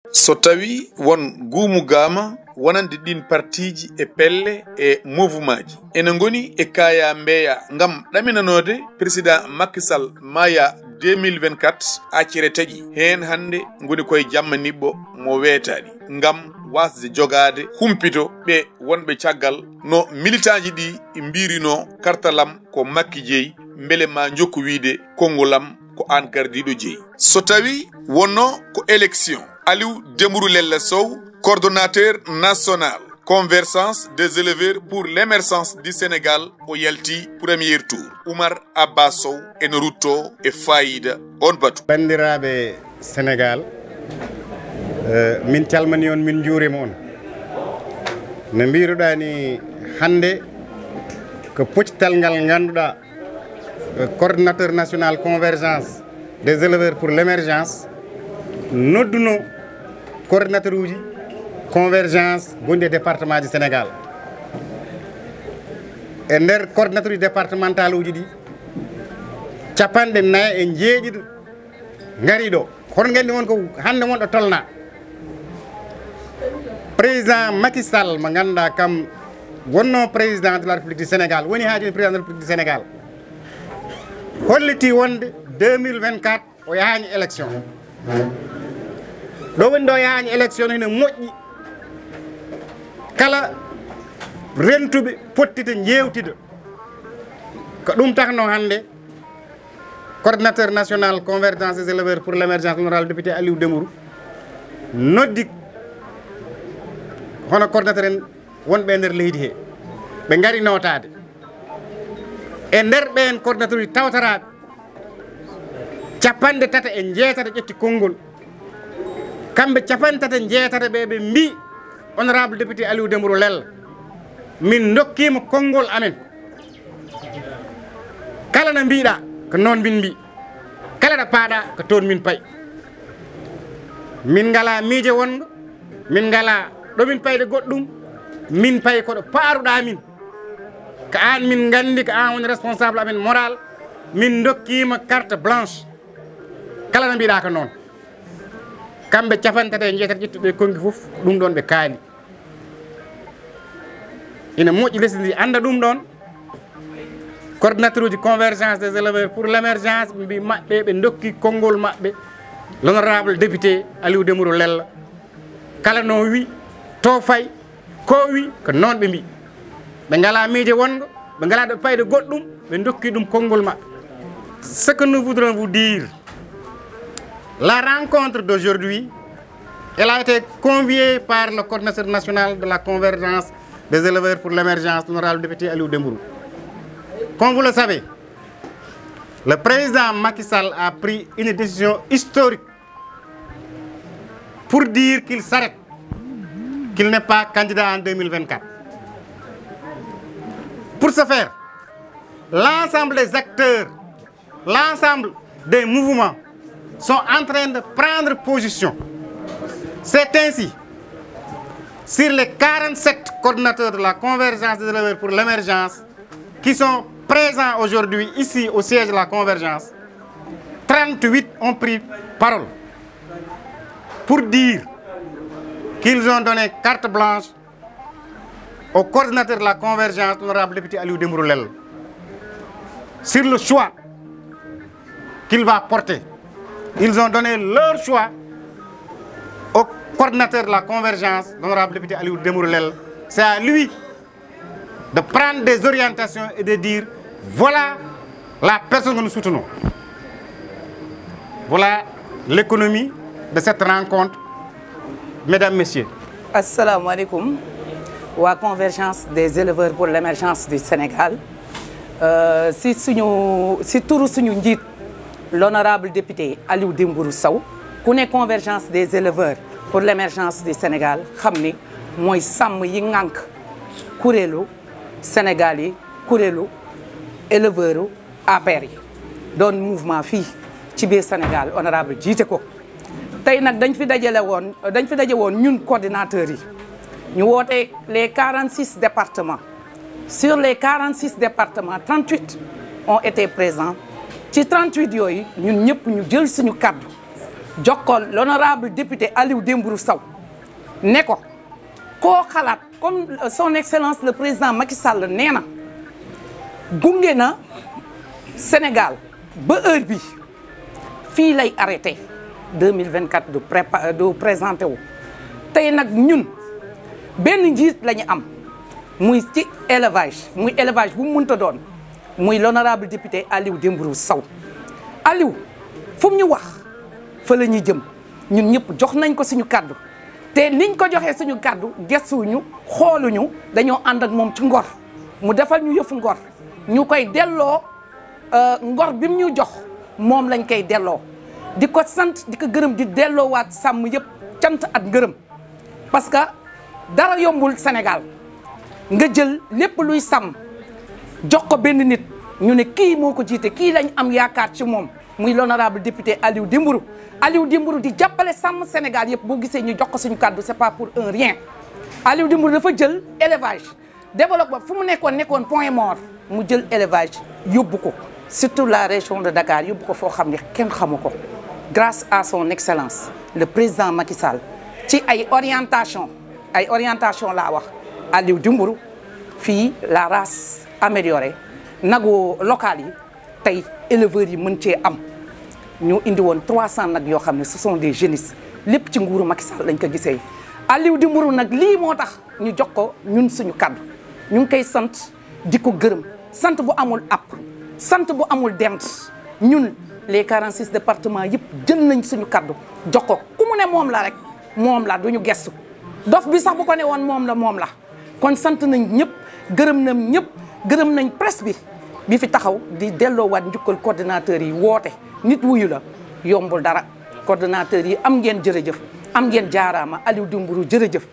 so tawi won guumu gama wonande ɗin partiji e pelle e mouvement ji ene goni e kaya mbeya ngam ɗaminanode président Macky Sall maya 2024 accere tagui hen hande goni koye jamma nibbo mo weetaɗi ngam wasde jogade humpito ɓe wonɓe caggal no militant ji ɗi mbirino kartalam ko Macky jeeyi beele ma jokku wiide kongolam ko an gardiɗo jeeyi so tawi wonno ko élection Aliou Dembourou Lella Sow coordonnateur national convergence des éleveurs pour l'émergence du Sénégal o yalti premier tour Oumar Abba Sow en rutto e fayida on batu bandiraɓe Sénégal min calmani on min juurima on no mbiruɗa ni hande ko poccital ngal ganduɗa coordonnateur national convergence des éleveurs pour l'émergence nodduno coordinateur uji convergence gonɗi e département du Sénégal e nder coordinateur uji départemental uji ɗi capanɗe nayi e jeeɗiɗo gari ɗo hoto gandi won ko hande won ɗo tolna président Macky Sall mo ganduɗa kam wonno président de la République du Sénégal woni haajoni président de la République du Sénégal holliti wonde 2024 o yahani élection ɗo woni ɗo yahani élection ene moƴƴi kala rentuɓe pottita jewtida ko ɗum takno hande coordinateur national convergence des éleveurs pour l'émergence honorable député Aliou Dembourou noddi hono coordinateur en wonɓe nder leydi he ɓe gari notade e nder ɓen coordinateur uji tawtaraɓe capanɗe tata e jeetata ƴetti konngol kamɓe capanɗe tata jeetata ɓe mbi honorable député Aliou Dembourou Lella min dokkima konngol amen kala no mbiɗa ko noon min mbi kala ɗo paaɗa ko toon min payi min ngala miije wongo min ngala ɗomin payde goɗɗum min payi koɗo paaruɗa min ko an min gandi ko an woni responsable amen moral min dokkima carte blanche kala no mbiɗa ko noon kamɓe capantata e jeetata ƴettuɓe kongi fof ɗum ɗon ɓe kaali ina moƴƴi lesdi ndi anda ɗum ɗon coordinateur uji convergence des éleveurs pour l'émergence mbi maɓɓe ɓe dokki konngol maɓɓe l'honorable député Aliou Dembourou Lella kala no wi to fay ko wi ko noon ɓe mbi ɓe ngala miije wongo ɓe ngala ɗo payde goɗɗum ɓe dokki ɗum konngol maɓɓe. Ce que nous voudrons vous dire, la rencontre d'aujourd'hui, elle a été conviée par le coordinateur national de la convergence des éleveurs pour l'émergence, l'honorable député Aliou Dembourou. Comme vous le savez, le président Macky Sall a pris une décision historique pour dire qu'il s'arrête, qu'il n'est pas candidat en 2024. Pour ce faire, l'ensemble des acteurs, l'ensemble des mouvements sont en train de prendre position. C'est ainsi, sur les 47 coordinateurs de la convergence des éleveurs pour l'émergence qui sont présents aujourd'hui ici au siège de la convergence, 38 ont pris parole pour dire qu'ils ont donné carte blanche au coordinateur de la convergence, l'honorable député Aliou Dembourou Lella, sur le choix qu'il va porter. Ils ont donné leur choix au coordinateur de la convergence, l'honorable député Aliou Dembourou Lella. C'est à lui de prendre des orientations et de dire voilà la personne que nous soutenons. Voilà l'économie de cette rencontre, mesdames, messieurs. Assalamu alaikum. La convergence des éleveurs pour l'émergence du Sénégal. Si tout l'honorable député Aliou Dembourou Sow, qui est convergence des éleveurs pour l'émergence du Sénégal, xamni moy sam yi ngank kurelu Sénégal kurelu éleveur APR yi don mouvement fi ci biir Sénégal honorable jité ko tay nak dañ fi dajé won ñun coordinateurs yi ñu woté les 46 départements. Sur les 46 départements, 38 ont été présents. Ci 38 yoy ñun ñëpp ñu jël suñu kaddu jokkool l'honorable député Aliou Dembourou Sow ne ko koo xalaat comme son excellence le président Macky Sall nee na gunge na Sénégal ba heure bi fii lay arrêté 2024 du présenté wu tey nag ñun benn njiit la ñu am muy ci élevage muy élevage bu mu mënta doon muy l'honorable député Aliou Dembourou Sow Aliou fu mu ñu wax fa la ñuy jëm ñun ñëpp jox nañ ko suñu kàddu te niñ ko joxee suñu kàddu gestuñu xooluñu dañoo ànd ak moom ci ngor mu defal ñu yëfu ngor ñu koy delloo ngor bi mu ñu jox moom lañ koy delloo di ko sant di ko gërëm di delloowaat sàmm yëpp cant ak ngërëm parce que dara yombul Sénégal nga jël lépp luy sàmm jox ko benn nit ñu ne kii moo ko jiite kii lañ am yaakaar ci moom muy l'honorable député Aliou Dembourou di jàppale sàmm Sénégal yëpp boo gisee ñu jox ko suñu kàddu c'est pas pour un rien Aliou Dembourou dafa jël élevage développement fu mu nekkoon point mort mu jël élevage yóbbu ko surtout la région de Dakar yóbbu ko foo xam ne kenn xamu ko grâce à son excellence le président Macky Sall ci ay orientation laa wax Aliou Dembourou fii la race améliorée nagu local yi tey éleveurs yi mën cee am ñu indi woon 300 nag yoo xam ne ce sont des jeunistes lépp ci nguuru Macky Sall lañ ko gisee Aliou Dembourou nag lii moo tax ñu jox ko ñun suñu kaddu ñu ngi koy sant di ko gërëm sant bu amul app sant bu amul dent ñun les 46 départements yëpp jël nañ suñu kaddu jox ko ku mu ne moom la rek moom la duñu gestu dof bi sax bu ko ne woon moom la kon sant nañ ñëpp gërëm nañ ñëpp gërëm nañ presse bi fi taxaw di delloowaat njukkal coordinateurs yi woote nit wuyu la yombul dara coordinateurs yi am ngeen jërëjëf am ngeen jaaraama Aliou Dembourou jërëjëf.